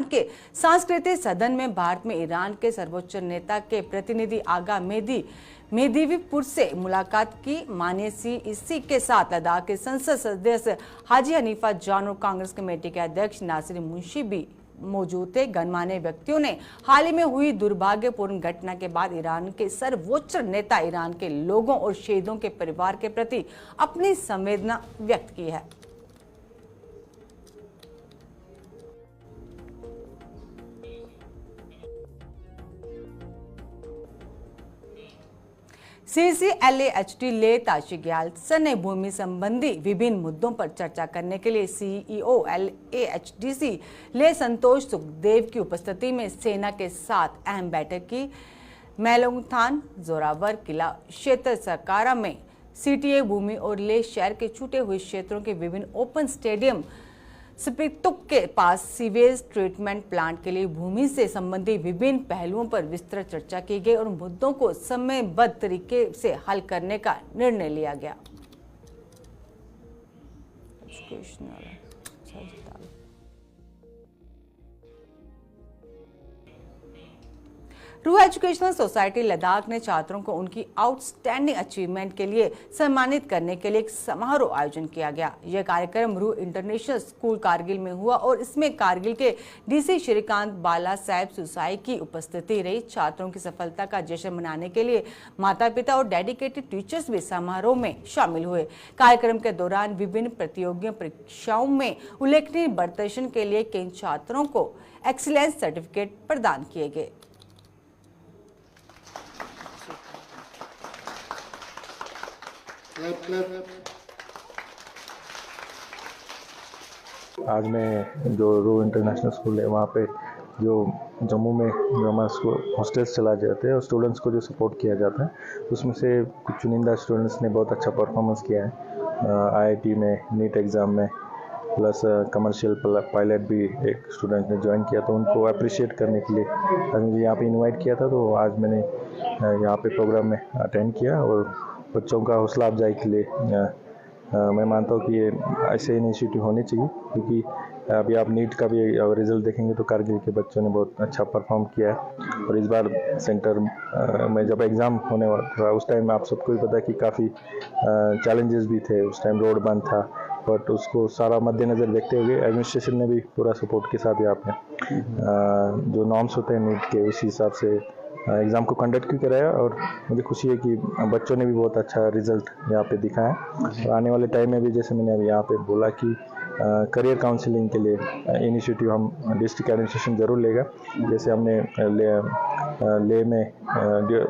के सांस्कृतिक सदन में भारत में ईरान के सर्वोच्च नेता के प्रतिनिधि आगा मेहदीपुर से मुलाकात की। मानेसी इसी के साथ लद्दाख के संसद सदस्य हाजी हनीफा जान और कांग्रेस कमेटी के अध्यक्ष नासिर मुंशी भी मौजूद थे। गणमान्य व्यक्तियों ने हाल ही में हुई दुर्भाग्यपूर्ण घटना के बाद ईरान के सर्वोच्च नेता ईरान के लोगों और शहीदों के परिवार के प्रति अपनी संवेदना व्यक्त की है। CCLAHT ले ताशी ग्याल्सन ने भूमि संबंधी विभिन्न मुद्दों पर चर्चा करने के लिए CEO LAHDC ले संतोष सुखदेव की उपस्थिति में सेना के साथ अहम बैठक की। मैलोंगथान जोरावर किला क्षेत्र सरकारा में CTA भूमि और ले शहर के छूटे हुए क्षेत्रों के विभिन्न ओपन स्टेडियम स्पितुक के पास सीवेज ट्रीटमेंट प्लांट के लिए भूमि से संबंधित विभिन्न पहलुओं पर विस्तृत चर्चा की गई और मुद्दों को समयबद्ध तरीके से हल करने का निर्णय लिया गया। रूह एजुकेशनल सोसाइटी लद्दाख ने छात्रों को उनकी आउटस्टैंडिंग अचीवमेंट के लिए सम्मानित करने के लिए एक समारोह आयोजन किया गया। यह कार्यक्रम रूह इंटरनेशनल स्कूल कारगिल में हुआ और इसमें कारगिल के DC श्रीकांत बाला साहेब सुसाई की उपस्थिति रही। छात्रों की सफलता का जश्न मनाने के लिए माता पिता और डेडिकेटेड टीचर्स भी समारोह में शामिल हुए। कार्यक्रम के दौरान विभिन्न प्रतियोगी परीक्षाओं में उल्लेखनीय प्रदर्शन के लिए कई छात्रों को एक्सीलेंस सर्टिफिकेट प्रदान किए गए। आज मैं जो रूह इंटरनेशनल स्कूल है वहाँ पे जो जम्मू में जो हमारा स्कूल हॉस्टल्स चला जाते हैं और स्टूडेंट्स को जो सपोर्ट किया जाता है उसमें से कुछ चुनिंदा स्टूडेंट्स ने बहुत अच्छा परफॉर्मेंस किया है। IIT में नीट एग्ज़ाम में प्लस कमर्शियल पायलट भी एक स्टूडेंट ने ज्वाइन किया, तो उनको अप्रिशिएट करने के लिए आज मुझे यहाँ पे इनवाइट किया था। तो आज मैंने यहाँ पे प्रोग्राम में अटेंड किया और बच्चों का हौसला अफजाई के लिए मैं मानता हूँ कि ये ऐसे इनिशिएटिव होने चाहिए, क्योंकि अभी आप नीट का भी रिजल्ट देखेंगे तो कारगिल के बच्चों ने बहुत अच्छा परफॉर्म किया है। और इस बार सेंटर में जब एग्ज़ाम होने वाला था उस टाइम आप सबको भी पता है कि काफ़ी चैलेंजेस भी थे। उस टाइम रोड बंद था, बट उसको सारा मद्देनज़र देखते हुए एडमिनिस्ट्रेशन ने भी पूरा सपोर्ट के साथ यहाँ पे जो नॉर्म्स होते हैं नीट के उसी हिसाब से एग्ज़ाम को कंडक्ट भी कराया। और मुझे खुशी है कि बच्चों ने भी बहुत अच्छा रिजल्ट यहाँ पे दिखाया। और आने वाले टाइम में भी जैसे मैंने अभी यहाँ पे बोला कि करियर काउंसलिंग के लिए इनिशिएटिव हम डिस्ट्रिक्ट एडमिनिस्ट्रेशन ज़रूर लेगा। जैसे हमने ले में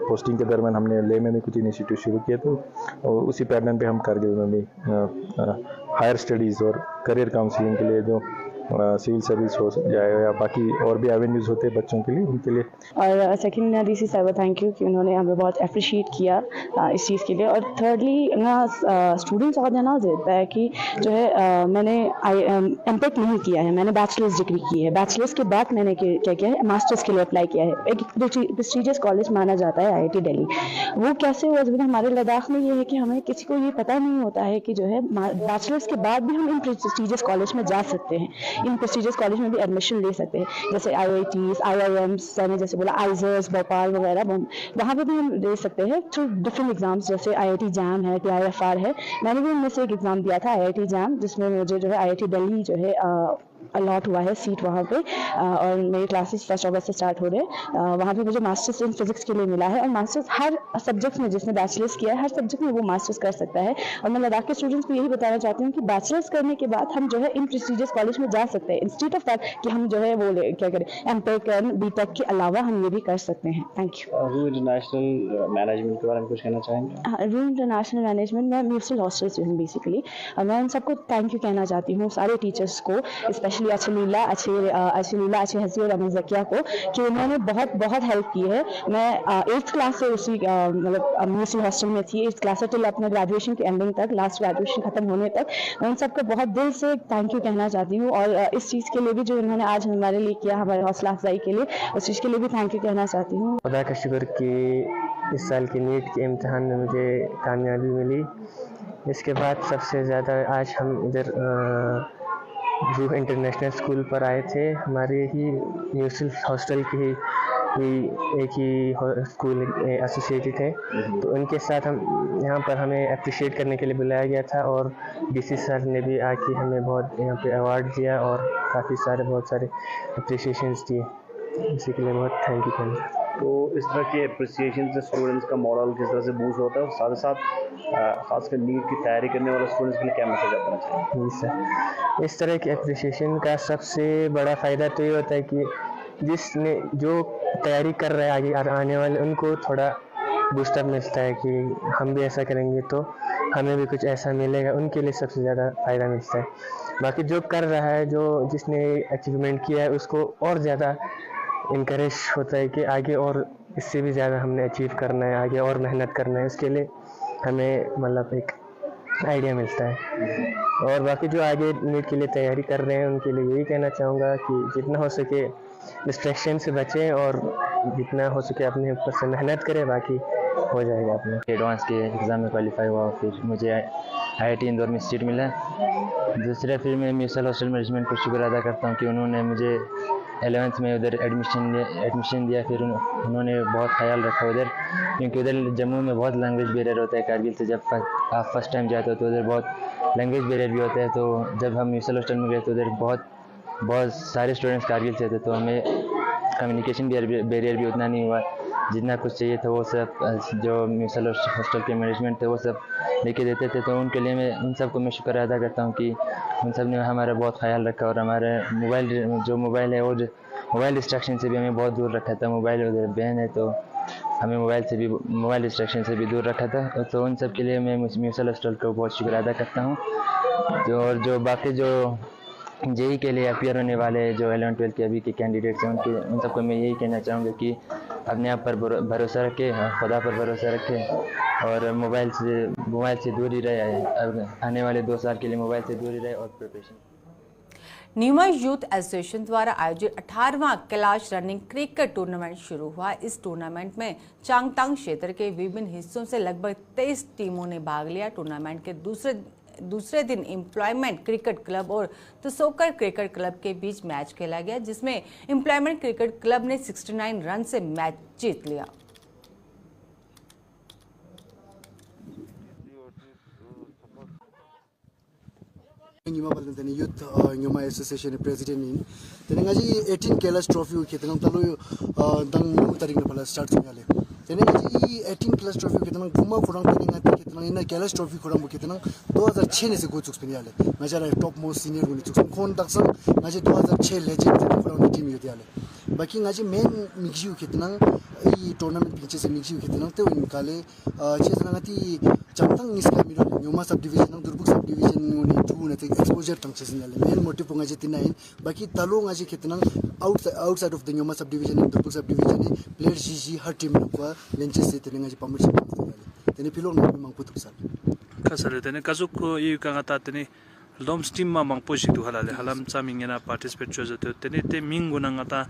पोस्टिंग के दरमियान हमने ले में भी कुछ इनिशिएटिव शुरू किए, तो उसी पैटर्न पे हम कारगिल में भी हायर स्टडीज़ और करियर काउंसलिंग के लिए जो सिविल सर्विस हो जाए या बाकी और भी एवेन्यूज़ होते हैं बच्चों के लिए, उनके लिए। और सेकंड DC साहब थैंक यू कि उन्होंने हमें बहुत अप्रिशिएट किया इस चीज़ के लिए। और थर्डली ना स्टूडेंट्स और ना देता है कि जो है मैंने MPhil नहीं किया है, मैंने बैचलर्स डिग्री की है। बैचलर्स के बाद मैंने क्या किया है, मास्टर्स के लिए अप्लाई किया है। एक प्रेस्टीजियस कॉलेज माना जाता है IIT दिल्ली। वो कैसे हुआ, जब हमारे लद्दाख में ये है कि हमें किसी को ये पता नहीं होता है कि जो है बैचलर्स के बाद भी हम इन प्रेस्टीजियस कॉलेज में जा सकते हैं, इन प्रेस्टीजियस कॉलेज में भी एडमिशन ले सकते हैं। जैसे IITs, IIMs, मैंने जैसे बोला आइजर्स भोपाल वगैरह, वहाँ पे भी हम दे सकते हैं थ्रू डिफरेंट एग्जाम्स। जैसे IIT जैम है, TIFR है, मैंने भी उनमें से एक एग्ज़ाम दिया था IIT जैम, जिसमें मुझे जो है IIT दिल्ली जो है अलॉट हुआ है सीट वहाँ पे। और मेरी क्लासेस 1 अगस्त से स्टार्ट हो रहे हैं। वहाँ पे मुझे मास्टर्स इन फिजिक्स के लिए मिला है। और मास्टर्स हर सब्जेक्ट में, जिसने बैचलर्स किया है हर सब्जेक्ट में वो मास्टर्स कर सकता है। और मैं लद्दाख के स्टूडेंट्स को यही बताना चाहती हूँ कि बैचलर्स करने के बाद हम जो है इन प्रेस्टीजियस कॉलेज में जा सकते हैं, इंस्टीट्यूट ऑफ दैट कि हम जो है वो क्या करें, MPhil BTech के अलावा हम ये भी कर सकते हैं। Thank you. रूह इंटरनेशनल मैनेजमेंट के बारे में कुछ कहना चाहेंगे? रूह इंटरनेशनल मैनेजमेंट, मैं म्यूसियल हॉस्टल से हूँ बेसिकली। मैं उन सबको थैंक यू कहना चाहती हूँ, सारे टीचर्स को, स्पेशली अच्छी हसी और अमीर जकिया को, कि उन्होंने बहुत हेल्प की है। मैं 8th क्लास से उसी मतलब म्यूसियल हॉस्टल में थी, 8th क्लास से टिल अपने ग्रेजुएशन के एंडिंग तक, लास्ट ग्रेजुएशन खत्म होने तक। मैं उन सबको बहुत दिल से थैंक यू कहना चाहती हूँ। और इस चीज़ के लिए भी जो उन्होंने आज हमारे लिए किया, हमारे हौसला अफजाई के लिए, उस चीज़ के लिए भी थैंक यू कहना चाहती हूँ। खुदा का शुक्र कि इस साल के नीट के इम्तिहान में मुझे कामयाबी मिली। इसके बाद सबसे ज़्यादा आज हम इधर रूह इंटरनेशनल स्कूल पर आए थे। हमारे ही न्यूसिल हॉस्टल के ही एक ही स्कूल एसोसिएटेड है, तो उनके साथ हम यहाँ पर हमें अप्रिशिएट करने के लिए बुलाया गया था और डीसी सर ने भी आके हमें बहुत यहाँ पे अवार्ड दिया और बहुत सारे अप्रिशिएशंस दिए। इसी के लिए बहुत थैंक यू थैंक यू। तो इस तरह के अप्रिसिएशन से स्टूडेंट्स का मॉरल किस तरह से बूस्ट होता है और साथ ही साथ खासकर नीट की तैयारी करने वाले स्टूडेंट्स के लिए क्या मैसेज आपना चाहिए? जी सर, इस तरह के अप्रिसिएशन का सबसे बड़ा फ़ायदा तो ये होता है कि जिसने जो तैयारी कर रहा है आगे आने वाले उनको थोड़ा बूस्टअप मिलता है कि हम भी ऐसा करेंगे तो हमें भी कुछ ऐसा मिलेगा, उनके लिए सबसे ज़्यादा फ़ायदा मिलता है। बाकी जो कर रहा है, जो जिसने अचीवमेंट किया है उसको और ज़्यादा इनकरेज होता है कि आगे और इससे भी ज़्यादा हमने अचीव करना है, आगे और मेहनत करना है, उसके लिए हमें मतलब एक आइडिया मिलता है। और बाकी जो आगे नीट के लिए तैयारी कर रहे हैं उनके लिए यही कहना चाहूँगा कि जितना हो सके डिस्ट्रैक्शन से बचें और जितना हो सके अपने ऊपर से मेहनत करें, बाकी हो जाएगा अपना। एडवांस के एग्ज़ाम में क्वालिफाई हुआ, फिर मुझे IIT इंदौर में सीट मिला। दूसरा फिर मैं म्यूसिल हॉस्टल मैनेजमेंट को शुक्र अदा करता हूँ कि उन्होंने मुझे 11th में उधर एडमिशन दिया। फिर उन्होंने बहुत ख्याल रखा उधर, क्योंकि उधर जम्मू में बहुत लैंग्वेज बैरियर होता है। कारगिल से जब आप फर्स्ट टाइम जाते हो तो उधर बहुत लैंग्वेज बैरियर भी होता है। तो जब हम म्यूसिल हॉस्टल में गए तो उधर बहुत सारे स्टूडेंट्स कारगिल से थे, तो हमें कम्युनिकेशन बैरियर भी उतना नहीं हुआ। जितना कुछ चाहिए था वो सब जो म्यूसिल हॉस्टल के मैनेजमेंट थे वो सब लेके देते थे। तो उनके लिए मैं उन सबको मैं शुक्र अदा करता हूँ कि उन सब ने हमारा बहुत ख्याल रखा और हमारे मोबाइल है और मोबाइल डिस्ट्रैक्शन से भी हमें बहुत दूर रखा था। मोबाइल उधर बैन है तो हमें मोबाइल डिस्ट्रैक्शन से भी दूर रखा था। तो उन सब के लिए मैं म्यूसिल हॉस्टल को बहुत शुक्र अदा करता हूँ। जो बाकी जो जेई के लिए अपीयर होने वाले जो 11-12 के अभी के कैंडिडेट्स हैं उन सबको मैं यही कहना चाहूँगा कि अपने आप पर भरोसा रखें, खुदा पर भरोसा रखें और मोबाइल से दूर ही रहे। आने वाले 2 साल के लिए मोबाइल से दूर ही रहे और प्रिपरेशन। न्यूमा यूथ एसोसिएशन द्वारा आयोजित 18वां कैलाश रनिंग क्रिकेट टूर्नामेंट शुरू हुआ। इस टूर्नामेंट में चांगतांग क्षेत्र के विभिन्न हिस्सों से लगभग 23 टीमों ने भाग लिया। टूर्नामेंट के दूसरे दिन एम्प्लॉयमेंट क्रिकेट क्लब और तसोकर क्रिकेट क्लब के बीच मैच खेला गया, जिसमें एम्प्लॉयमेंट क्रिकेट क्लब ने 69 रन से मैच जीत लिया। न्यूमा एसोसिएशन प्रेसिडेंट इन तेने ngaji 18 कैलाश ट्रॉफी खेतन तलो दंग तारिख में पहला स्टार्ट होयाले तेने ngaji 18 कैलाश ट्रॉफी खेतन गुमा खुरंग तेने खेतन इन कैलाश ट्रॉफी खुरंग खेतन 2006 ने से गो चुक्स पियाले ngaji टॉप मोस्ट सीनियर गुनी चुक्स खोन तक्सन ngaji 2006 लेजेंड खुरंग टीम योदियाले बाकी ngaji मेन मिक्सिउ खेतन ई टूर्नामेंट पिचे से मिक्सिउ खेतन ते इनकाले चेतना ngati चांगतांग निस्का मिरो Nyoma sub division Durbuk sub division ने टू ने एक्सपोजर तंगसेस ने मेन मोटिव ngaji तिनाइन बाकी तलो ngaji खेतना outside of the Nyoma sub division in Durbuk sub division ने प्लेयर जीजी हर टीम को लेंचेस से तेने ngaji पामरशिप तेने पिलो न मंगपु तुक्सल कसले तेने कजुक ई कांगता तेने लम स्टीम मा मंगपोजि दु हलाले हलाम चामिंगेना पार्टिसिपेट जोजते तेने ते मिंगुनांगता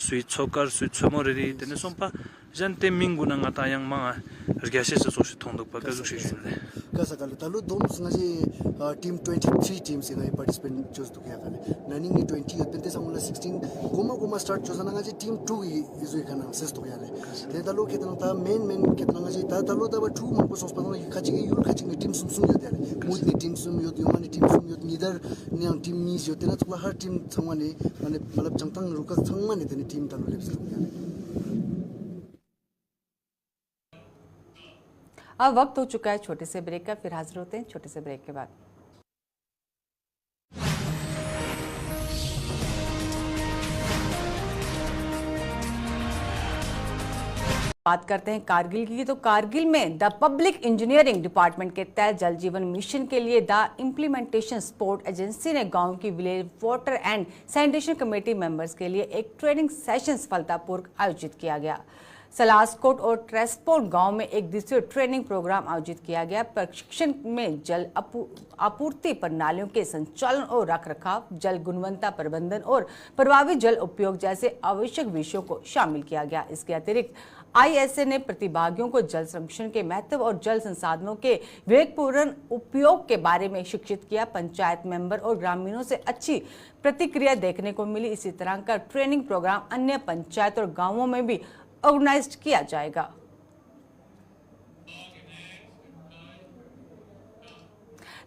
स्विच सॉकर स्विच समोरेरी तेने सोंपा जनते मिंगुनांगता yang मा रगेसे सोसि थोंदक पा कजुक सिजले कसकले तलो दोम ngaji टीम 23 टीम से ngaji पार्टिसिपेट जोज दु याले ननिंग नि 20 पेंते समला 16 गोमा स्टार्ट जोजना ngaji टीम 2 इजु खाना सेस दु याले ते तलो केतना ता मेन केतना ngaji ता तलो ता 2 मंगपो सोसपा खाचिगे युल खाचिगे टीम सुम यो याले मुद नि टीम सुम यो युमानि टीम सुम यो निदर ने टीम मीज यो तेना तुला हर टीम थंगमाने माने मतलब चांगतांग रुका थंगमाने तेने टीम तलो लेप्स याले। अब वक्त हो चुका है छोटे से ब्रेक का, फिर हाजिर होते हैं छोटे से ब्रेक के बाद। बात करते हैं कारगिल की। तो कारगिल में द पब्लिक इंजीनियरिंग डिपार्टमेंट के तहत जल जीवन मिशन के लिए द इम्प्लीमेंटेशन सपोर्ट एजेंसी ने गांव की village water and sanitation committee members के लिए एक ट्रेनिंग सेशन सफलतापूर्वक आयोजित किया गया। सलासकोट और ट्रेस्पोन गांव में एक दिवसीय ट्रेनिंग प्रोग्राम आयोजित किया गया। प्रशिक्षण में जल आपूर्ति प्रणालियों के संचालन और रखरखाव, जल गुणवत्ता प्रबंधन और प्रभावी जल उपयोग जैसे आवश्यक विषयों को शामिल किया गया। इसके अतिरिक्त ISA ने प्रतिभागियों को जल संरक्षण के महत्व और जल संसाधनों के विवेकपूर्ण उपयोग के बारे में शिक्षित किया। पंचायत मेंबर और ग्रामीणों से अच्छी प्रतिक्रिया देखने को मिली। इसी तरह का ट्रेनिंग प्रोग्राम अन्य पंचायत और गांवों में भी ऑर्गेनाइज किया जाएगा।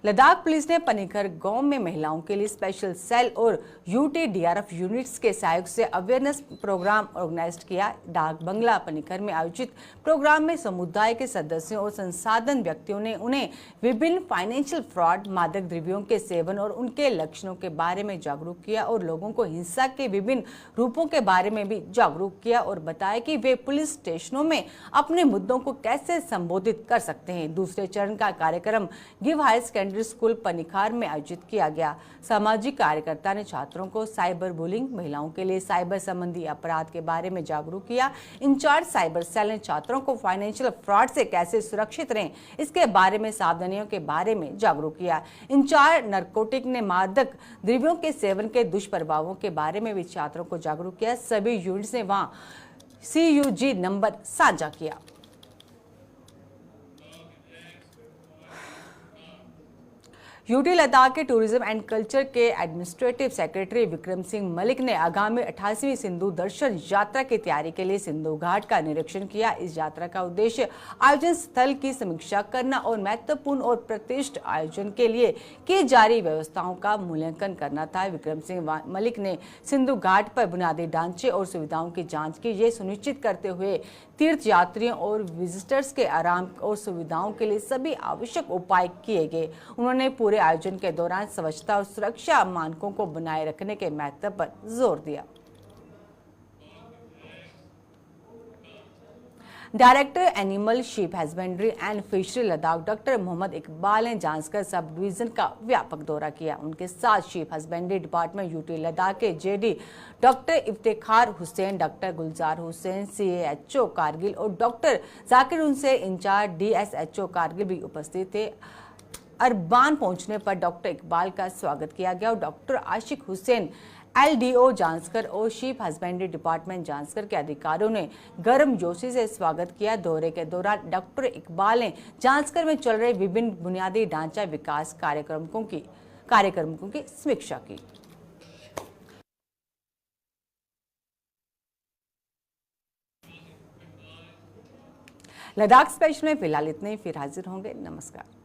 लद्दाख पुलिस ने पनीखर गांव में महिलाओं के लिए स्पेशल सेल और UTDRF यूनिट्स के सहयोग से अवेयरनेस प्रोग्राम ऑर्गेनाइज किया। डाक बंगला पनीखर में आयोजित प्रोग्राम में समुदाय के सदस्यों और संसाधन व्यक्तियों ने उन्हें विभिन्न फाइनेंशियल फ्रॉड, मादक द्रव्यों के सेवन और उनके लक्षणों के बारे में जागरूक किया और लोगों को हिंसा के विभिन्न रूपों के बारे में भी जागरूक किया और बताया कि वे पुलिस स्टेशनों में अपने मुद्दों को कैसे संबोधित कर सकते हैं। दूसरे चरण का कार्यक्रम गिव हायर सेकेंडरी स्कूल पनिखार में आयोजित किया गया। सामाजिक कार्यकर्ता ने छात्रों को साइबर बुलिंग, महिलाओं के लिए साइबर संबंधी अपराध के बारे में जागरूक किया। इंचार्ज साइबर सेल ने छात्रों को फाइनेंशियल फ्रॉड से कैसे सुरक्षित रहें इसके बारे में सावधानियों के बारे में जागरूक किया। इंचार्ज नारकोटिक ने मादक द्रव्यों के सेवन के दुष्प्रभावों के बारे में भी छात्रों को जागरूक किया। सभी यूनिट्स ने वहां CUG नंबर साझा किया। UT लद्दाख के टूरिज्म एंड कल्चर के एडमिनिस्ट्रेटिव सेक्रेटरी विक्रम सिंह मलिक ने आगामी 88वीं सिंधु दर्शन यात्रा की तैयारी के लिए सिंधु घाट का निरीक्षण किया। इस यात्रा का उद्देश्य आयोजन स्थल की समीक्षा करना और महत्वपूर्ण और प्रतिष्ठित आयोजन के लिए की जा रही व्यवस्थाओं का मूल्यांकन करना था। विक्रम सिंह मलिक ने सिंधु घाट पर बुनियादी ढांचे और सुविधाओं की जांच की, ये सुनिश्चित करते हुए तीर्थ यात्रियों और विजिटर्स के आराम और सुविधाओं के लिए सभी आवश्यक उपाय किए गए। उन्होंने पूरे आयोजन के दौरान स्वच्छता और सुरक्षा मानकों को बनाए रखने के महत्व पर जोर दिया। Director animal sheep husbandry and fishery Ladakh doctor Mohammad Iqbal ने जांजकर सब डिवीजन का व्यापक दौरा किया। उनके साथ sheep husbandry department UT Ladakh के JD doctor Iftikhar Hussain, doctor Gulzar Hussain CAHO Kargil और doctor Zakir Hussain incharge DSHO Kargil भी उपस्थित थे। अरबान पहुंचने पर डॉक्टर इकबाल का स्वागत किया गया और डॉक्टर आशिक हुसैन LDO जांजकर और शीप हस्बेंड्री डिपार्टमेंट जांजकर के अधिकारियों ने गर्म जोशी से स्वागत किया। दौरे के दौरान डॉक्टर इकबाल ने जांजकर में चल रहे विभिन्न बुनियादी ढांचा विकास कार्यक्रमों की समीक्षा की। लद्दाख स्पेशल में फिलहाल इतने ही, फिर हाजिर होंगे। नमस्कार।